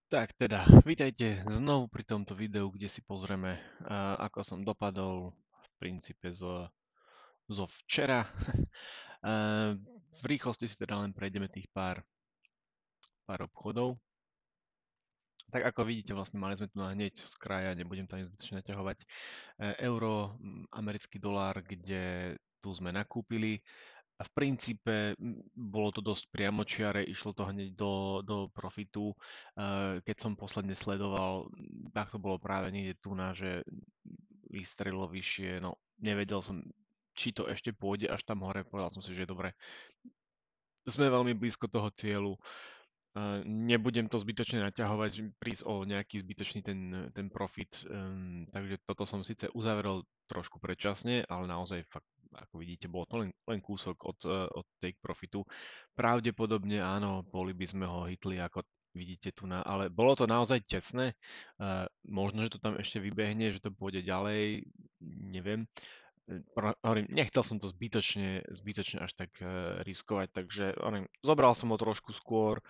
Tak teda, vítajte znovu pri tomto videu, kde si pozrieme, ako som dopadol v princípe zo včera. V rýchlosti si teda len prejdeme tých pár obchodov. Tak ako vidíte, vlastne mali sme tu na hneď z kraja, nebudem to ani zbytočne naťahovať, euro, americký dolár, kde tu sme nakúpili. A v princípe bolo to dosť priamočiare, išlo to hneď do profitu. Keď som posledne sledoval, tak to bolo práve niekde tu na, že vystrelilo vyššie, no nevedel som, či to ešte pôjde až tam hore, povedal som si, že dobre, sme veľmi blízko toho cieľu. Nebudem to zbytočne naťahovať, prísť o nejaký zbytočný ten profit, takže toto som síce uzavrel trošku predčasne, ale naozaj fakt, ako vidíte, bolo to len kúsok od take profitu. Pravdepodobne áno, boli by sme ho hitli, ako vidíte tu na, ale bolo to naozaj tesné. Možno, že to tam ešte vybehne, že to pôjde ďalej, neviem. Hovorím, nechcel som to zbytočne až tak riskovať, takže hovorím, zobral som ho trošku skôr.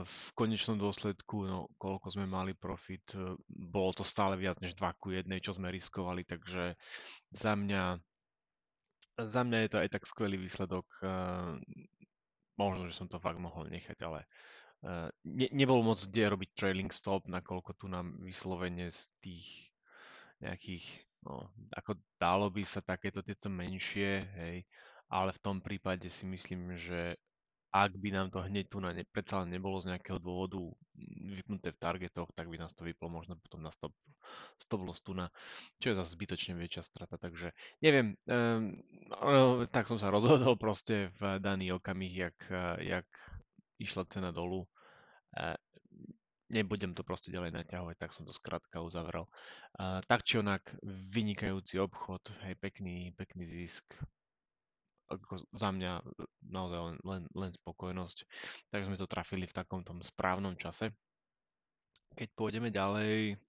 V konečnom dôsledku, no, koľko sme mali profit, bolo to stále viac než 2:1, čo sme riskovali, takže za mňa, za mňa je to aj tak skvelý výsledok. Možno, že som to fakt mohol nechať, ale nebol moc kde robiť trailing stop, nakoľko tu nám vyslovene z tých nejakých, no, ako dalo by sa takéto tieto menšie, hej, ale v tom prípade si myslím, že ak by nám to hneď tu na predsa len nebolo z nejakého dôvodu vypnuté v targetoch, tak by nás to vyplo možno potom na stop loss tu na, čo je zase zbytočne väčšia strata, takže neviem, tak som sa rozhodol proste v daný okamih, jak išla cena dolu. Eh, Nebudem to proste ďalej naťahovať, tak som to skrátka uzavrel. Tak či onak, vynikajúci obchod, hej, pekný zisk, ako za mňa naozaj len spokojnosť. Tak sme to trafili v takom tom správnom čase. Keď pôjdeme ďalej,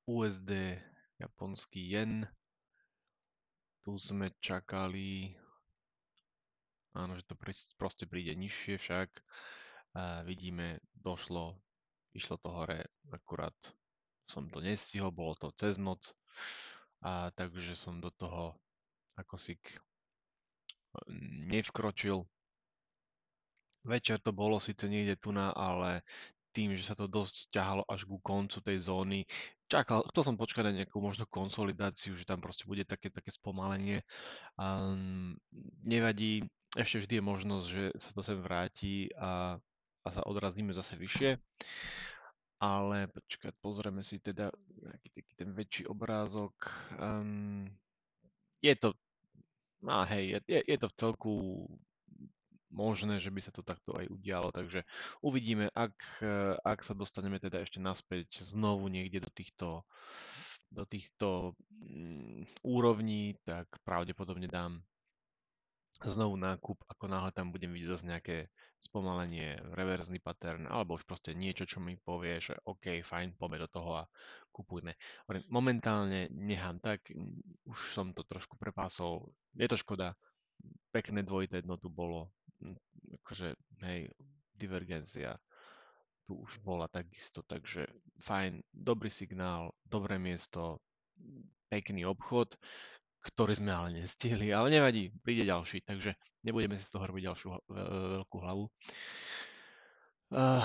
USD, japonský jen, tu sme čakali, áno, že to proste príde nižšie však. Vidíme, išlo to hore, akurát som to nestihol, bolo to cez noc, takže som do toho ako si nevkročil. Večer to bolo síce niekde tu na, ale tým, že sa to dosť ťahalo až ku koncu tej zóny, chcel som počkať na nejakú možno konsolidáciu, že tam proste bude také spomalenie. Nevadí, ešte vždy je možnosť, že sa to sem vráti a sa odrazíme zase vyššie. Ale počkať, pozrieme si teda nejaký taký ten väčší obrázok. Je to, hej, je to v celku možné, že by sa to takto aj udialo, takže uvidíme, ak sa dostaneme teda ešte naspäť znovu niekde do týchto úrovní, tak pravdepodobne dám znovu nákup, ako náhle tam budem vidieť zase nejaké spomalenie, reverzný pattern, alebo už proste niečo, čo mi povie, že OK, fajn, poďme do toho a kupujme. Momentálne nechám tak, už som to trošku prepásol, je to škoda, pekné dvojité dno tu bolo, akože, hej, divergencia tu už bola takisto, takže fajn, dobrý signál, dobré miesto, pekný obchod, ktorý sme ale nestihli, ale nevadí, príde ďalší, takže nebudeme si z toho robiť ďalšiu veľkú hlavu. Uh,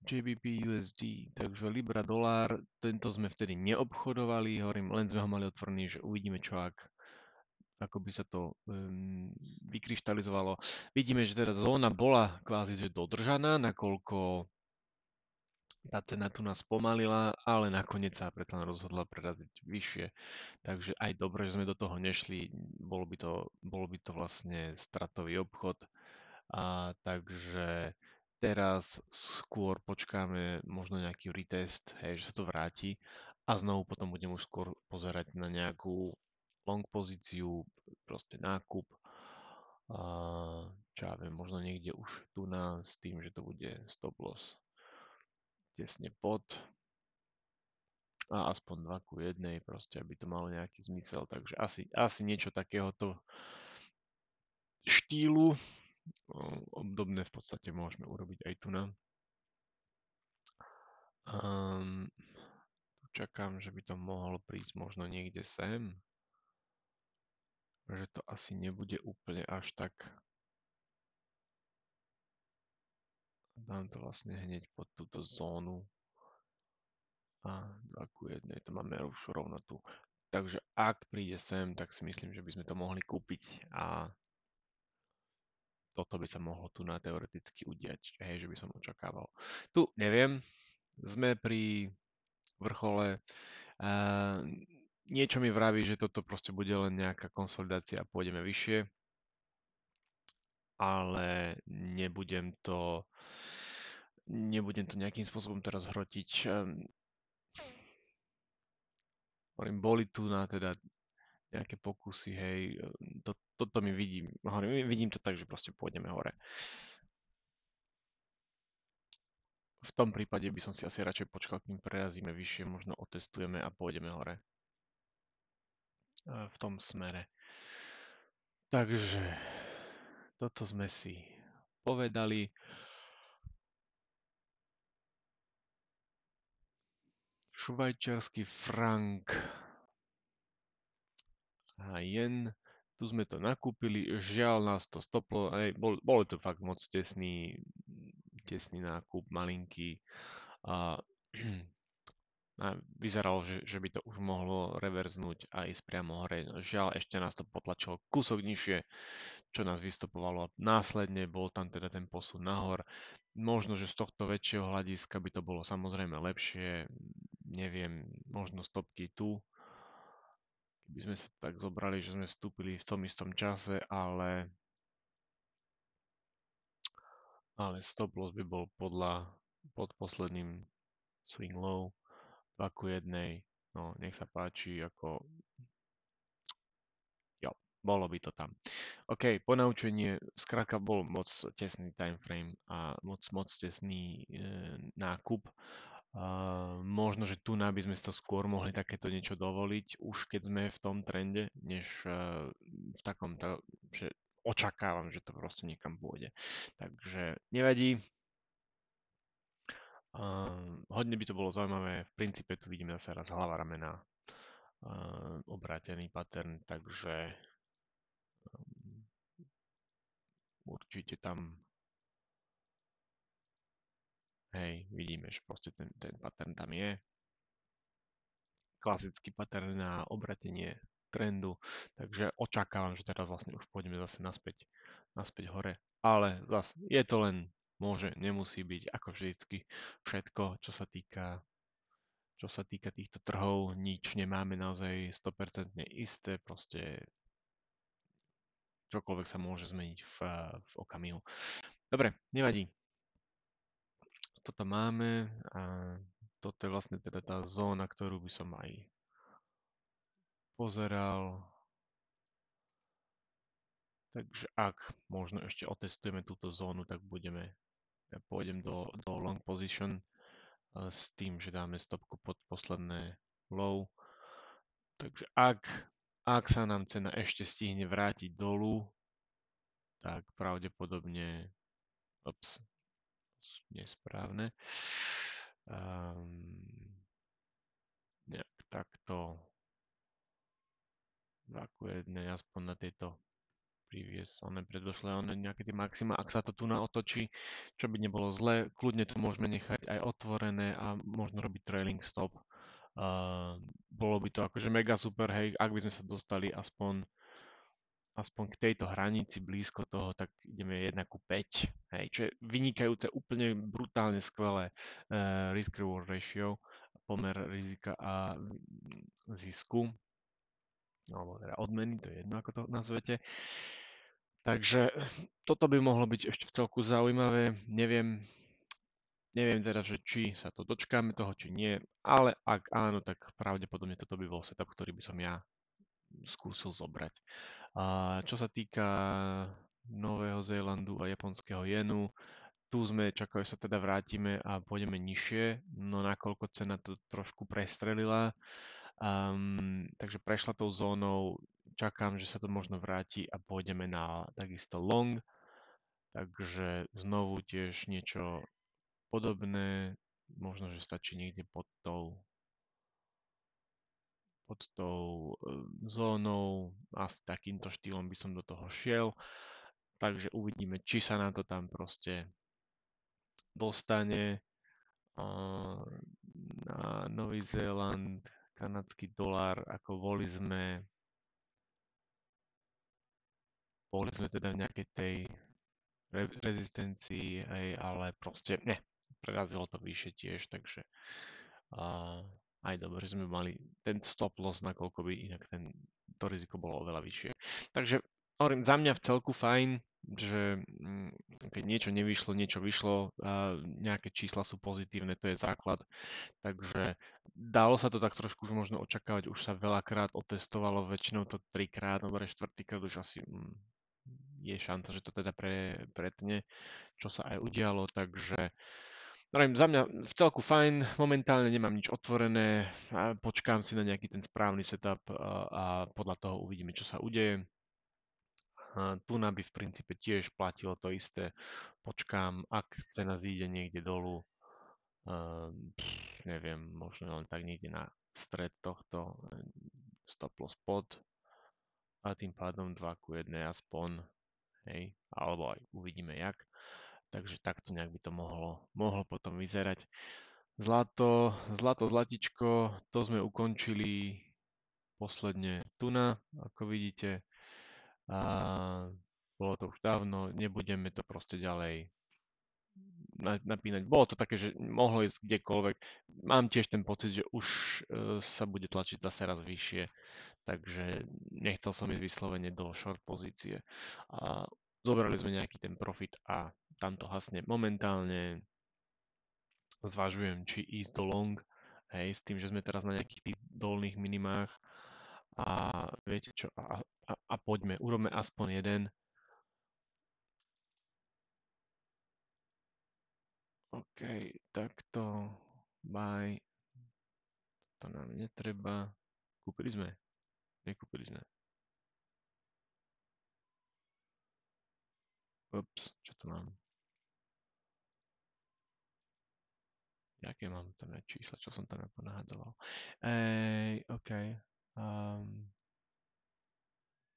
JBP USD, takže Libra dolár, tento sme vtedy neobchodovali, hovorím, len sme ho mali otvorený, že uvidíme čo ako by sa to vykryštalizovalo. Vidíme, že teda zóna bola kvázi že dodržaná, nakoľko tá cena tu nás pomalila, ale nakoniec sa predsa len rozhodla preraziť vyššie. Takže aj dobre, že sme do toho nešli, bol by to vlastne stratový obchod. Takže teraz skôr počkáme možno nejaký retest, hej, že sa to vráti a znovu potom budem už skôr pozerať na nejakú long pozíciu, proste nákup. A čo ja viem, možno niekde už tu s tým, že to bude stop loss tesne pod a aspoň 2:1, proste, aby to malo nejaký zmysel. Takže asi niečo takéhoto štýlu. Obdobné v podstate môžeme urobiť aj tu na. Um, čakám, že by to mohlo prísť možno niekde sem. Že to asi nebude úplne až tak. Dám to vlastne hneď pod túto zónu. A 2:1, to máme už rovno tu. Takže ak príde sem, tak si myslím, že by sme to mohli kúpiť a toto by sa mohlo tu na teoreticky udiať, hej, že by som očakával. Tu neviem, sme pri vrchole. Niečo mi vraví, že toto proste bude len nejaká konsolidácia a pôjdeme vyššie, ale nebudem to nejakým spôsobom teraz hrotiť. Boli tu na teda nejaké pokusy, hej, toto mi vidím to tak, že proste pôjdeme hore. V tom prípade by som si asi radšej počkal, kým prerazíme vyššie, možno otestujeme a pôjdeme hore. V tom smere. Takže toto sme si povedali. Švajčiarsky frank a jen. Tu sme to nakúpili, žiaľ nás to stoplo, bol to fakt moc tesný nákup, malinký. A, a vyzeralo, že by to už mohlo reverznúť a ísť priamo hore. Žiaľ, ešte nás to potlačilo kúsok nižšie, čo nás vystopovalo. Následne bol tam teda ten posun nahor. Možno, že z tohto väčšieho hľadiska by to bolo samozrejme lepšie. Neviem, možno stopky tu. Keby sme sa tak zobrali, že sme vstúpili v tom istom čase, ale stop loss by bol pod posledným swing low 2:1. No, nech sa páči, ako jo, bolo by to tam. OK, ponaučenie, skrátka bol moc tesný time frame a moc tesný nákup. Možno, že tu by sme si to skôr mohli takéto niečo dovoliť, už keď sme v tom trende, než v takomto, že očakávam, že to proste niekam pôjde. Takže nevadí. Hodne by to bolo zaujímavé. V princípe tu vidíme zase raz hlava ramena, obrátený pattern, takže určite tam, hej, vidíme, že proste ten pattern tam je. Klasický pattern na obratenie trendu, takže očakávam, že teraz vlastne už pôjdeme zase naspäť hore. Ale zase je to len môže, nemusí byť ako vždycky všetko, čo sa týka týchto trhov, nič nemáme naozaj 100% isté, proste čokoľvek sa môže zmeniť v okamihu. Dobre, nevadí. Toto máme a toto je vlastne teda tá zóna, ktorú by som aj pozeral. Takže ak možno ešte otestujeme túto zónu, tak ja pôjdem do long position s tým, že dáme stopku pod posledné low. Takže ak sa nám cena ešte stihne vrátiť dolu, tak pravdepodobne, nesprávne, nejak takto 2:1, aspoň na tejto previous, nejaké tie maxima, ak sa to tu naotočí, čo by nebolo zle, kľudne to môžeme nechať aj otvorené a možno robiť trailing stop. Bolo by to akože mega super, hej, ak by sme sa dostali aspoň k tejto hranici blízko toho, tak ideme 1:5, hej, čo je vynikajúce, úplne brutálne skvelé risk-reward ratio, pomer rizika a zisku, alebo teda odmeny, to je jedno, ako to nazvete. Takže toto by mohlo byť ešte v celku zaujímavé. Neviem teda, že či sa to dočkáme toho, či nie, ale ak áno, tak pravdepodobne toto by bol setup, ktorý by som ja skúsil zobrať. A čo sa týka Nového Zélandu a japonského jenu, tu sme čakali, že sa teda vrátime a pôjdeme nižšie, no nakoľko cena to trošku prestrelila, takže prešla tou zónou, čakám, že sa to možno vráti a pôjdeme na takisto long. takže znovu tiež niečo podobné, možno, že stačí niekde pod tou zónou, asi takýmto štýlom by som do toho šiel, takže uvidíme, či sa nám to tam proste dostane. Na Nový Zéland, kanadský dolár, ako boli sme teda v nejakej tej rezistencii, hej, ale proste ne, prerazilo to vyššie tiež, takže a, aj dobre, že sme mali ten stop loss, nakoľko by inak to riziko bolo oveľa vyššie. Takže hovorím, za mňa v celku fajn, že keď niečo nevyšlo, niečo vyšlo, a nejaké čísla sú pozitívne, to je základ. Takže dalo sa to tak trošku už možno očakávať, už sa veľakrát otestovalo, väčšinou to trikrát, dobre, štvrtýkrát už asi je šanca, že to teda pretne, čo sa aj udialo, takže hovorím, za mňa v celku fajn, momentálne nemám nič otvorené, a počkám si na nejaký ten správny setup a podľa toho uvidíme, čo sa udeje. Tu by v princípe tiež platilo to isté, počkám, ak cena zíde niekde dolu, neviem, možno len tak niekde na stred tohto stop loss pod a tým pádom 2 ku 1 aspoň, hej, alebo aj uvidíme jak. Takže takto nejak by to mohlo potom vyzerať. Zlatičko, to sme ukončili posledne tuna, ako vidíte. A bolo to už dávno, nebudeme to proste ďalej napínať. Bolo to také, že mohlo ísť kdekoľvek. Mám tiež ten pocit, že už sa bude tlačiť zase raz vyššie, takže nechcel som ísť vyslovene do short pozície. A zobrali sme nejaký ten profit a tam to hasne. Momentálne zvažujem, či ísť do long, hej, s tým, že sme teraz na nejakých tých dolných minimách a viete čo, a poďme, urobme aspoň jeden. OK, takto, buy, to nám netreba. Kúpili sme? Nekúpili sme. Ups, čo tu mám? Jaké mám tam čísla, čo som tam nahádzoval? OK. Um,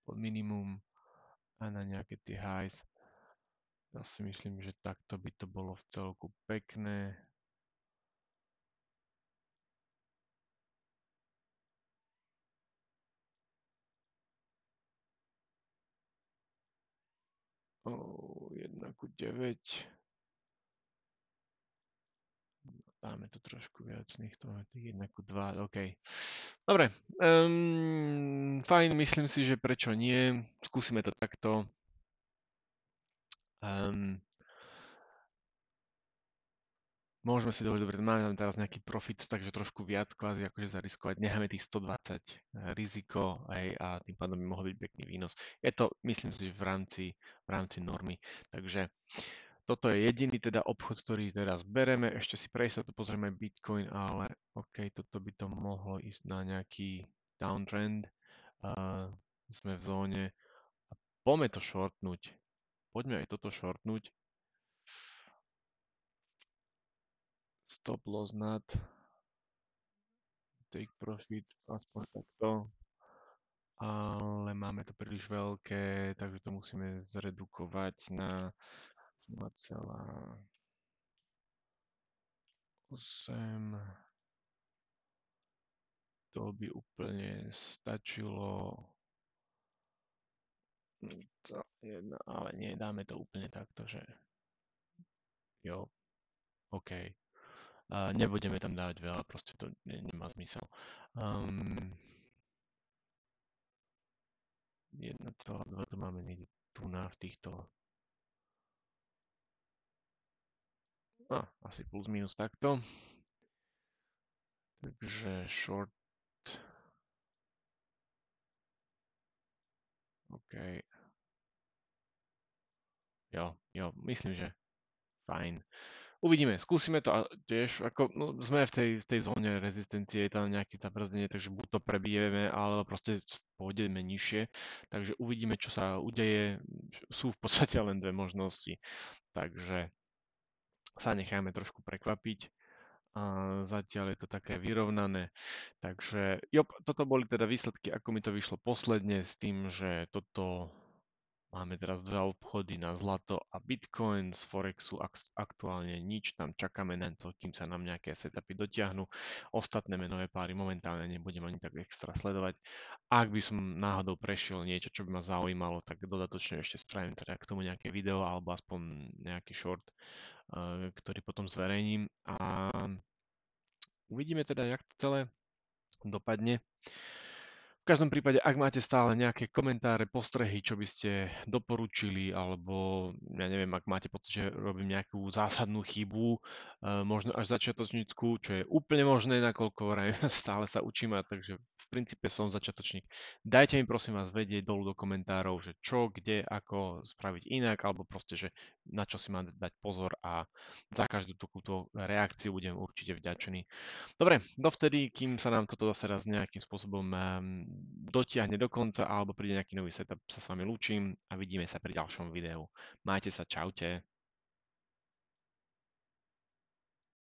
pod minimum a na nejaké tie highs. Ja si myslím, že takto by to bolo v celku pekné. Oh, 1 ku 9. Dáme tu trošku viac, nech to má tých 1 ku 2, OK. Dobre, fajn, myslím si, že prečo nie. Skúsime to takto. Um, Môžeme si dovoliť, dobre, máme teraz nejaký profit, takže trošku viac kvázi akože zariskovať. Necháme tých 120 riziko aj, a tým pádom by mohol byť pekný výnos. Je to, myslím si, že v rámci normy. Takže toto je jediný teda obchod, ktorý teraz bereme. Ešte si pre istotu pozrieme Bitcoin, ale OK, toto by to mohlo ísť na nejaký downtrend. Sme v zóne. A poďme to shortnúť. Poďme aj toto shortnúť. Stop loss nad. Take profit, aspoň takto. Ale máme to príliš veľké, takže to musíme zredukovať na 0,8. To by úplne stačilo. Ale nie, dáme to úplne takto, že jo, OK. Nebudeme tam dávať veľa, proste to nemá zmysel. 1,2 to máme niekde tu v týchto. Asi plus minus takto. Takže short. OK. Jo, myslím, že fajn. Uvidíme, skúsime to a tiež, ako, no, sme v tej zóne rezistencie, je tam nejaké zabrzdenie, takže buď to prebijeme, alebo proste pôjdeme nižšie. Takže uvidíme, čo sa udeje. Sú v podstate len dve možnosti, takže sa necháme trošku prekvapiť. A zatiaľ je to také vyrovnané. Takže jo, toto boli teda výsledky, ako mi to vyšlo posledne s tým, že toto máme teraz dva obchody na zlato a Bitcoin, z Forexu aktuálne nič, tam čakáme na to, kým sa nám nejaké setupy dotiahnu. Ostatné menové páry momentálne nebudem ani tak extra sledovať. Ak by som náhodou prešiel niečo, čo by ma zaujímalo, tak dodatočne ešte spravím teda k tomu nejaké video alebo aspoň nejaký short, ktorý potom zverejním a uvidíme teda, jak to celé dopadne. V každom prípade, ak máte stále nejaké komentáre, postrehy, čo by ste doporučili, alebo ja neviem, ak máte pocit, že robím nejakú zásadnú chybu, možno až začiatočnícku, čo je úplne možné, nakoľko stále sa učím, a takže v princípe som začiatočník. Dajte mi prosím vás vedieť dolu do komentárov, že čo, kde, ako spraviť inak, alebo proste, že na čo si mám dať pozor, a za každú takúto reakciu budem určite vďačný. Dobre, dovtedy, kým sa nám toto zase raz nejakým spôsobom dotiahne do konca alebo príde nejaký nový setup, sa s vami lúčim a vidíme sa pri ďalšom videu. Majte sa, čaute.